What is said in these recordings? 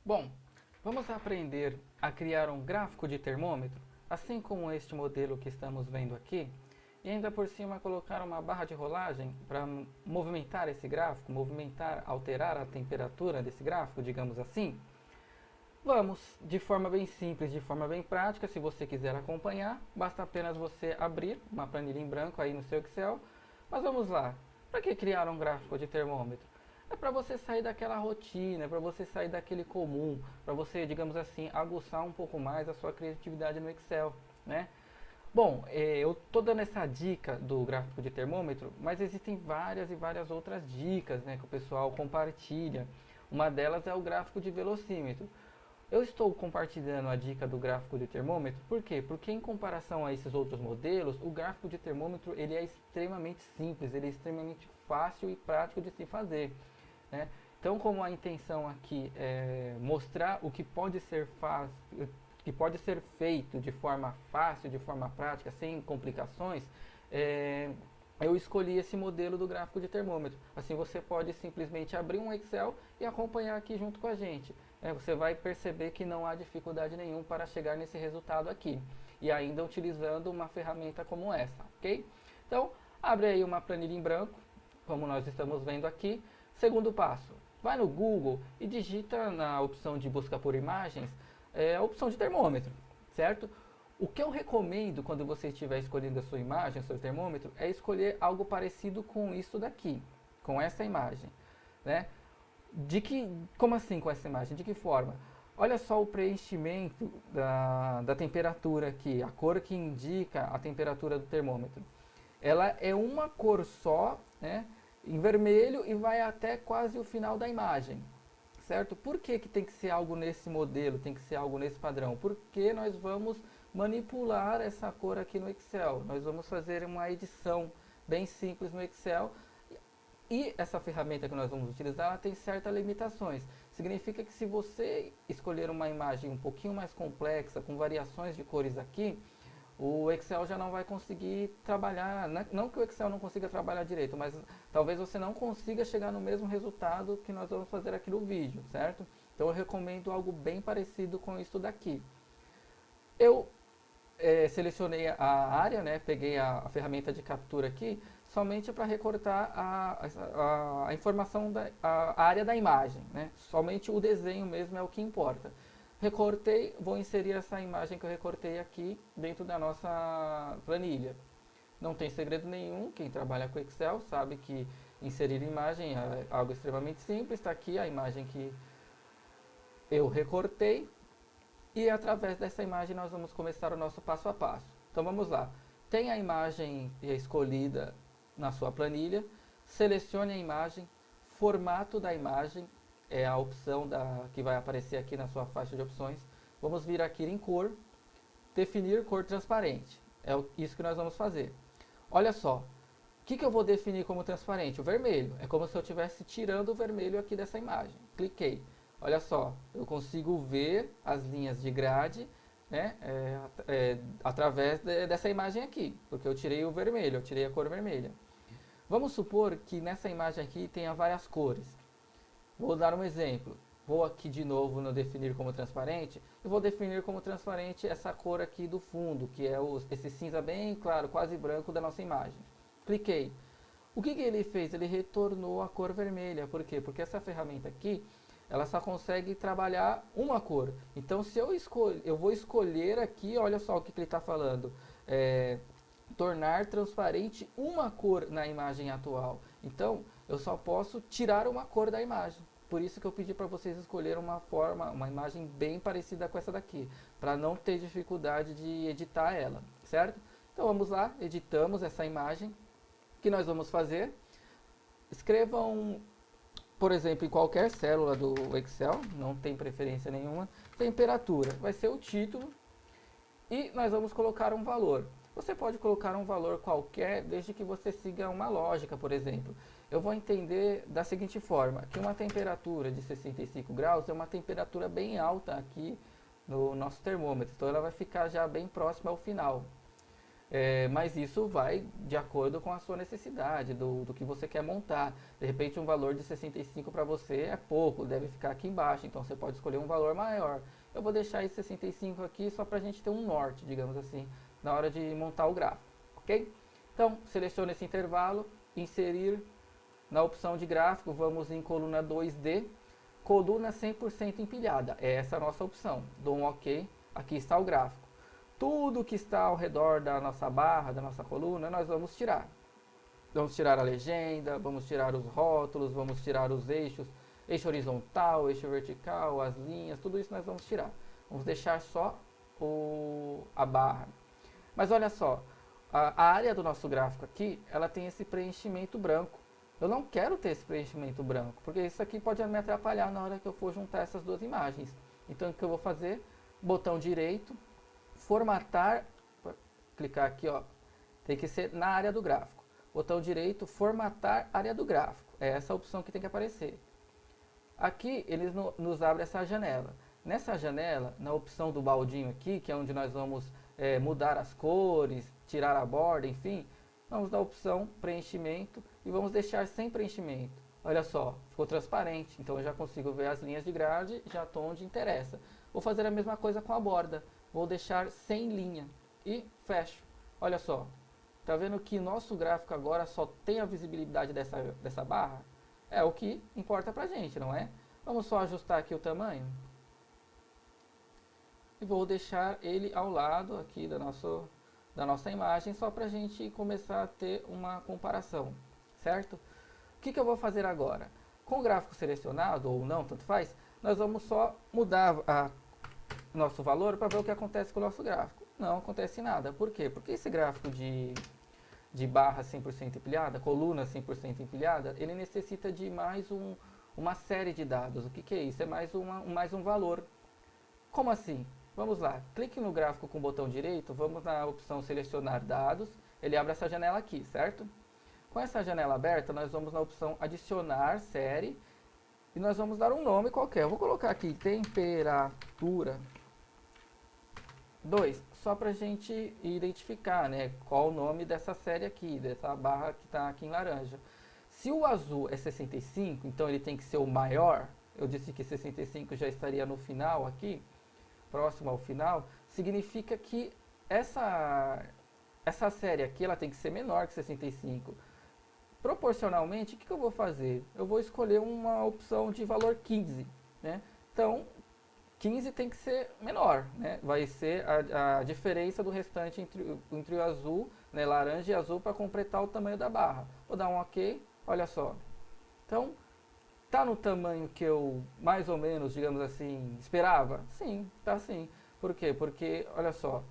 Bom, vamos aprender a criar um gráfico de termômetro, assim como este modelo que estamos vendo aqui, e ainda por cima colocar uma barra de rolagem para movimentar esse gráfico, alterar a temperatura desse gráfico, digamos assim. Vamos, de forma bem simples, de forma bem prática, se você quiser acompanhar, basta apenas você abrir uma planilha em branco aí no seu Excel. Mas vamos lá, para que criar um gráfico de termômetro? É para você sair daquela rotina, é para você sair daquele comum, para você, digamos assim, aguçar um pouco mais a sua criatividade no Excel, né? Bom, eu estou dando essa dica do gráfico de termômetro, mas existem várias e várias outras dicas, né, que o pessoal compartilha. Uma delas é o gráfico de velocímetro. Eu estou compartilhando a dica do gráfico de termômetro, por quê? Porque em comparação a esses outros modelos, o gráfico de termômetro ele é extremamente simples, ele é extremamente fácil e prático de se fazer, né? Então, como a intenção aqui é mostrar o que pode ser que pode ser feito de forma fácil, de forma prática, sem complicações, eu escolhi esse modelo do gráfico de termômetro. Assim você pode simplesmente abrir um Excel e acompanhar aqui junto com a gente. Você vai perceber que não há dificuldade nenhuma para chegar nesse resultado aqui. E ainda utilizando uma ferramenta como essa, ok? Então, abre aí uma planilha em branco, como nós estamos vendo aqui. Segundo passo, vai no Google e digita na opção de busca por imagens a opção de termômetro, certo? O que eu recomendo quando você estiver escolhendo a sua imagem, o seu termômetro, é escolher algo parecido com isso daqui, com essa imagem, né? Como assim com essa imagem? De que forma? Olha só o preenchimento da temperatura aqui, a cor que indica a temperatura do termômetro. Ela é uma cor só, né, em vermelho e vai até quase o final da imagem, certo? Por que tem que ser algo nesse modelo, tem que ser algo nesse padrão? Porque nós vamos manipular essa cor aqui no Excel. Nós vamos fazer uma edição bem simples no Excel. E essa ferramenta que nós vamos utilizar, ela tem certas limitações. Significa que se você escolher uma imagem um pouquinho mais complexa, com variações de cores aqui, o Excel já não vai conseguir trabalhar, não que o Excel não consiga trabalhar direito, mas talvez você não consiga chegar no mesmo resultado que nós vamos fazer aqui no vídeo, certo? Então eu recomendo algo bem parecido com isso daqui. Eu selecionei a área, né, peguei a ferramenta de captura aqui, somente para recortar a informação a área da imagem, né? Somente o desenho mesmo é o que importa. Recortei, vou inserir essa imagem que eu recortei aqui dentro da nossa planilha. Não tem segredo nenhum, quem trabalha com Excel sabe que inserir imagem é algo extremamente simples. Está aqui a imagem que eu recortei e através dessa imagem nós vamos começar o nosso passo a passo. Então vamos lá. Tem a imagem escolhida na sua planilha, selecione a imagem, formato da imagem, é a opção que vai aparecer aqui na sua faixa de opções. Vamos vir aqui em cor, definir cor transparente. É isso que nós vamos fazer. Olha só, o que eu vou definir como transparente? O vermelho. É como se eu estivesse tirando o vermelho aqui dessa imagem. Cliquei. Olha só, eu consigo ver as linhas de grade, né, através dessa imagem aqui, porque eu tirei o vermelho, eu tirei a cor vermelha. Vamos supor que nessa imagem aqui tenha várias cores. Vou dar um exemplo. Vou aqui de novo no definir como transparente e vou definir como transparente essa cor aqui do fundo, que é esse cinza bem claro, quase branco da nossa imagem. Cliquei. O que ele fez? Ele retornou a cor vermelha. Por quê? Porque essa ferramenta aqui, ela só consegue trabalhar uma cor. Então, se eu vou escolher aqui, olha só o que ele está falando. Tornar transparente uma cor na imagem atual. Então, eu só posso tirar uma cor da imagem. Por isso que eu pedi para vocês escolherem uma imagem bem parecida com essa daqui, para não ter dificuldade de editar ela, certo? Então vamos lá, editamos essa imagem. O que nós vamos fazer? Escrevam, por exemplo, em qualquer célula do Excel, não tem preferência nenhuma, temperatura, vai ser o título, e nós vamos colocar um valor. Você pode colocar um valor qualquer, desde que você siga uma lógica, por exemplo. Eu vou entender da seguinte forma, que uma temperatura de 65 graus é uma temperatura bem alta aqui no nosso termômetro, então ela vai ficar já bem próxima ao final. Mas isso vai de acordo com a sua necessidade, do que você quer montar. De repente um valor de 65 para você é pouco, deve ficar aqui embaixo, então você pode escolher um valor maior. Eu vou deixar esse 65 aqui só para a gente ter um norte, digamos assim, na hora de montar o gráfico, ok? Então, selecione esse intervalo, inserir na opção de gráfico, vamos em coluna 2D, coluna 100% empilhada, é essa a nossa opção. Dou um ok, aqui está o gráfico. Tudo que está ao redor da nossa barra, da nossa coluna, nós vamos tirar. Vamos tirar a legenda, vamos tirar os rótulos, vamos tirar os eixos, eixo horizontal, eixo vertical, as linhas, tudo isso nós vamos tirar. Vamos deixar só a barra. Mas olha só, a área do nosso gráfico aqui, ela tem esse preenchimento branco. Eu não quero ter esse preenchimento branco, porque isso aqui pode me atrapalhar na hora que eu for juntar essas duas imagens. Então o que eu vou fazer? Botão direito, formatar, clicar aqui, ó, tem que ser na área do gráfico. Botão direito, formatar área do gráfico. É essa a opção que tem que aparecer. Aqui eles nos abre essa janela. Nessa janela, na opção do baldinho aqui, que é onde nós vamos mudar as cores, tirar a borda, enfim, vamos dar a opção preenchimento e vamos deixar sem preenchimento. Olha só, ficou transparente, então eu já consigo ver as linhas de grade, já estou onde interessa. Vou fazer a mesma coisa com a borda, vou deixar sem linha e fecho. Olha só, tá vendo que nosso gráfico agora só tem a visibilidade dessa barra? É o que importa pra gente, não é? Vamos só ajustar aqui o tamanho. E vou deixar ele ao lado aqui da nossa imagem, só para a gente começar a ter uma comparação, certo? O que eu vou fazer agora? Com o gráfico selecionado, ou não, tanto faz, nós vamos só mudar nosso valor para ver o que acontece com o nosso gráfico. Não acontece nada. Por quê? Porque esse gráfico de barra 100% empilhada, coluna 100% empilhada, ele necessita de mais uma série de dados. O que é isso? É mais um valor. Como assim? Vamos lá, clique no gráfico com o botão direito, vamos na opção selecionar dados, ele abre essa janela aqui, certo? Com essa janela aberta, nós vamos na opção adicionar série e nós vamos dar um nome qualquer. Eu vou colocar aqui temperatura 2, só para a gente identificar, né, qual o nome dessa série aqui, dessa barra que está aqui em laranja. Se o azul é 65, então ele tem que ser o maior, eu disse que 65 já estaria no final aqui, próximo ao final, significa que essa série aqui ela tem que ser menor que 65. Proporcionalmente, o que eu vou fazer? Eu vou escolher uma opção de valor 15. Né? Então, 15 tem que ser menor. Né? Vai ser a diferença do restante entre o azul, né, laranja e azul para completar o tamanho da barra. Vou dar um OK, olha só. Então, tá no tamanho que eu, mais ou menos, digamos assim, esperava? Sim, tá sim. Por quê? Porque, olha só,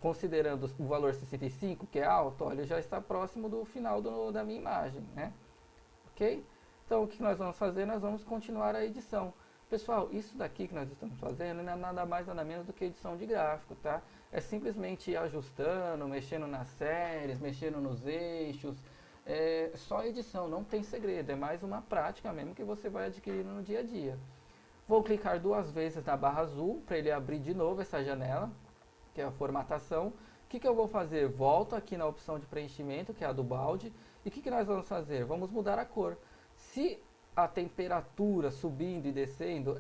considerando o valor 65, que é alto, olha, já está próximo do final da minha imagem, né? Ok? Então, o que nós vamos fazer? Nós vamos continuar a edição. Pessoal, isso daqui que nós estamos fazendo não é nada mais, nada menos do que edição de gráfico, tá? É simplesmente ir ajustando, mexendo nas séries, mexendo nos eixos. É só edição, não tem segredo, é mais uma prática mesmo que você vai adquirindo no dia a dia. Vou clicar duas vezes na barra azul para ele abrir de novo essa janela, que é a formatação. O que eu vou fazer? Volto aqui na opção de preenchimento, que é a do balde, e o que nós vamos fazer? Vamos mudar a cor. Se a temperatura subindo e descendo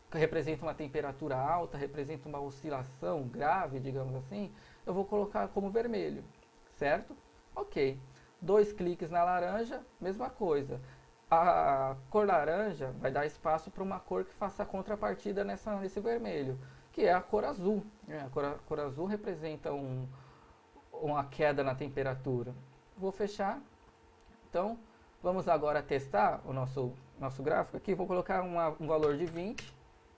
representa uma temperatura alta, representa uma oscilação grave, digamos assim, eu vou colocar como vermelho, certo? Ok. 2 cliques na laranja, mesma coisa. A cor laranja vai dar espaço para uma cor que faça a contrapartida nesse vermelho, que é a cor azul. A cor azul representa uma queda na temperatura. Vou fechar. Então, vamos agora testar o nosso gráfico aqui. Vou colocar um valor de 20.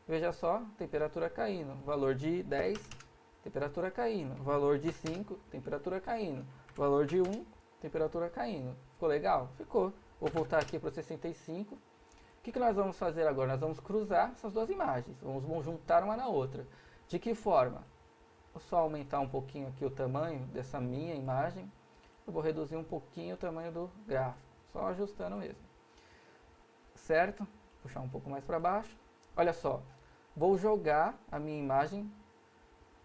Veja só, temperatura caindo. Valor de 10, temperatura caindo. Valor de 5, temperatura caindo. Valor de 1, temperatura caindo. Ficou legal? Ficou. Vou voltar aqui para o 65. O que nós vamos fazer agora? Nós vamos cruzar essas duas imagens. Vamos juntar uma na outra. De que forma? Vou só aumentar um pouquinho aqui o tamanho dessa minha imagem. Eu vou reduzir um pouquinho o tamanho do gráfico. Só ajustando mesmo. Certo? Puxar um pouco mais para baixo. Olha só. Vou jogar a minha imagem.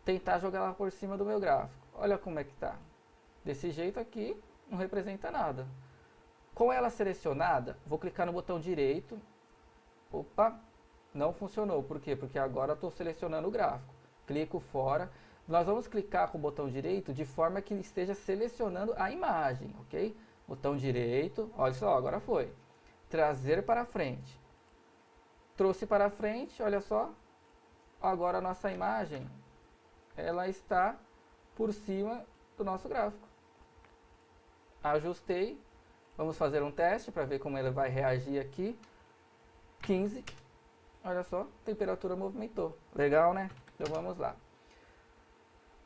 Tentar jogar ela por cima do meu gráfico. olha como é que tá. Desse jeito aqui, não representa nada. Com ela selecionada, vou clicar no botão direito. Opa, não funcionou. Por quê? Porque agora estou selecionando o gráfico. Clico fora. Nós vamos clicar com o botão direito de forma que esteja selecionando a imagem, ok? Botão direito, olha só, agora foi. Trazer para frente. Trouxe para frente, olha só. Agora a nossa imagem, ela está por cima do nosso gráfico. Ajustei. Vamos fazer um teste para ver como ele vai reagir aqui. 15. Olha só, temperatura movimentou. Legal, né? Então vamos lá.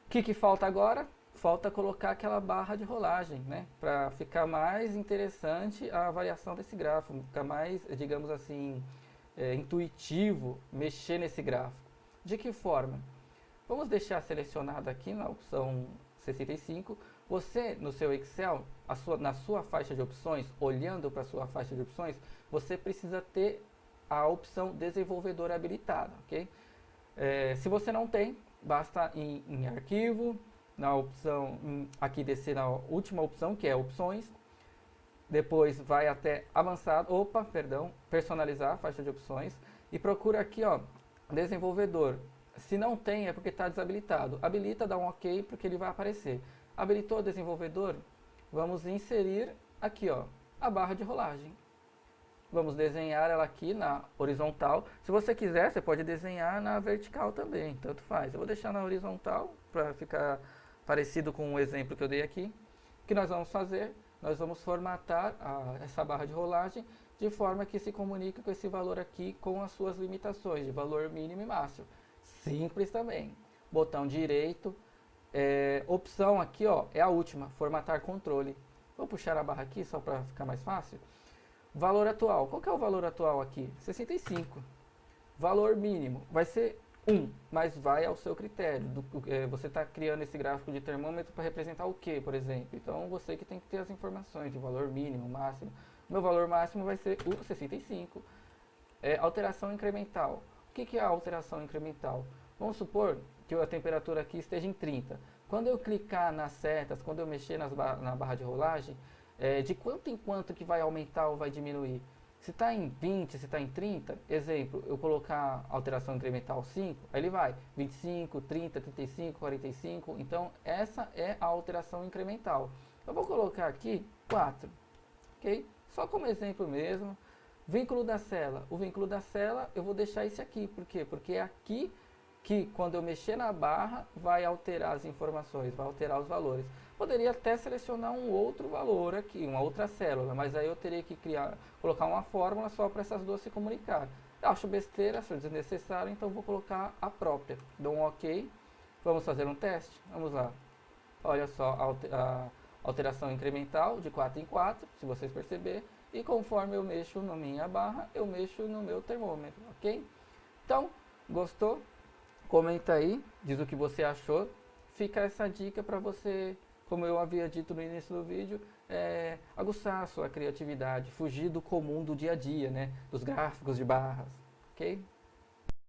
O que falta agora? Falta colocar aquela barra de rolagem, né? Para ficar mais interessante a variação desse gráfico. Ficar mais, digamos assim, intuitivo mexer nesse gráfico. De que forma? Vamos deixar selecionado aqui na opção 65. Você, no seu Excel, na sua faixa de opções, olhando para a sua faixa de opções, você precisa ter a opção desenvolvedor habilitada, ok? Se você não tem, basta ir em arquivo, na opção, aqui descer na última opção, que é opções, depois vai até avançado, personalizar a faixa de opções, e procura aqui, ó, desenvolvedor. Se não tem, é porque está desabilitado. Habilita, dá um OK, porque ele vai aparecer. Habilitou o desenvolvedor, vamos inserir aqui, ó, a barra de rolagem. Vamos desenhar ela aqui na horizontal. Se você quiser, você pode desenhar na vertical também, tanto faz. Eu vou deixar na horizontal, para ficar parecido com o exemplo que eu dei aqui. O que nós vamos fazer? Nós vamos formatar essa barra de rolagem de forma que se comunique com esse valor aqui com as suas limitações de valor mínimo e máximo. Simples também. Botão direito, opção aqui, ó, é a última, formatar controle. Vou puxar a barra aqui só para ficar mais fácil. Valor atual, qual que é o valor atual aqui? 65. Valor mínimo vai ser 1, mas vai ao seu critério. Você está criando esse gráfico de termômetro para representar o que, por exemplo? Então você que tem que ter as informações de valor mínimo, máximo. Meu valor máximo vai ser o 65. Alteração incremental. O que é a alteração incremental? Vamos supor que a temperatura aqui esteja em 30. Quando eu clicar nas setas, quando eu mexer na barra de rolagem, de quanto em quanto que vai aumentar ou vai diminuir? Se está em 20, se está em 30, exemplo, eu colocar alteração incremental 5, aí ele vai 25, 30, 35, 45. Então, essa é a alteração incremental. Eu vou colocar aqui 4, ok? Só como exemplo mesmo. Vínculo da cela. O vínculo da cela, eu vou deixar esse aqui. Por quê? Porque é aqui que, quando eu mexer na barra, vai alterar as informações, vai alterar os valores. Poderia até selecionar um outro valor aqui, uma outra célula, mas aí eu teria que colocar uma fórmula só para essas duas se comunicar. Eu acho besteira, acho desnecessário, então vou colocar a própria. Dou um OK. Vamos fazer um teste? Vamos lá. Olha só a alteração incremental de 4 em 4, se vocês perceberem. E conforme eu mexo na minha barra, eu mexo no meu termômetro, ok? Então, gostou? Comenta aí, diz o que você achou. Fica essa dica para você, como eu havia dito no início do vídeo, aguçar a sua criatividade, fugir do comum do dia a dia, né? Dos gráficos de barras, ok?